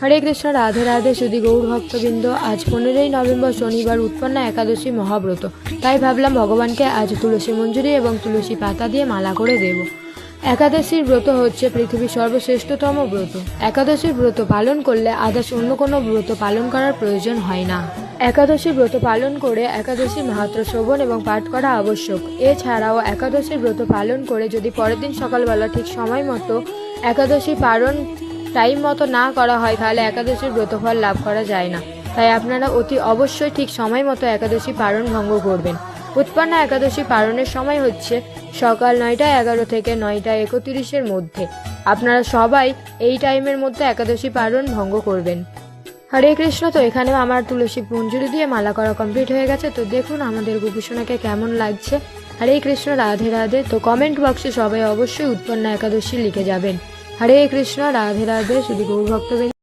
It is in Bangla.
হরে কৃষ্ণ, রাধে রাধে সুধী গৌর ভক্তবৃন্দ। আজ 15ই নভেম্বর শনিবার উৎপন্না একাদশী মহাব্রত। তাই ভাবলাম ভগবানকে আজ তুলসী মঞ্জুরি এবং তুলসী পাতা দিয়ে মালা করে দেব। একাদশীর ব্রত হচ্ছে পৃথিবীর সর্বশ্রেষ্ঠতম ব্রত। একাদশীর ব্রত পালন করলে আদার্স অন্য কোনো ব্রত পালন করার প্রয়োজন হয় না। একাদশী ব্রত পালন করে একাদশী মাহাত্ম্য শ্রবণ এবং পাঠ করা আবশ্যক। এছাড়াও একাদশীর ব্রত পালন করে যদি পরের দিন সকালবেলা ঠিক সময় মতো একাদশী পালন টাইম মতো না করা হয়, তাহলে একাদশীর ব্রতফল লাভ করা যায় না। তাই আপনারা অতি অবশ্যই ঠিক সময় মতো একাদশী পালন ভঙ্গ করবেন। উৎপন্না একাদশী পালনের সময় হচ্ছে সকাল 9:11 থেকে 9:31 মধ্যে। আপনারা সবাই এই টাইমের মধ্যে একাদশী পালন ভঙ্গ করবেন। হরে কৃষ্ণ। তো এখানে আমার তুলসী মঞ্জুরি দিয়ে মালা করা কমপ্লিট হয়ে গেছে। তো দেখুন আমাদের গোপুসোনাকে কেমন লাগছে। হরে কৃষ্ণ, রাধে রাধে। তো কমেন্ট বক্সে সবাই অবশ্যই উৎপন্না একাদশী লিখে যাবেন। হরে কৃষ্ণ, রাধে রাধে সুধী গৌর ভক্তবৃন্দ।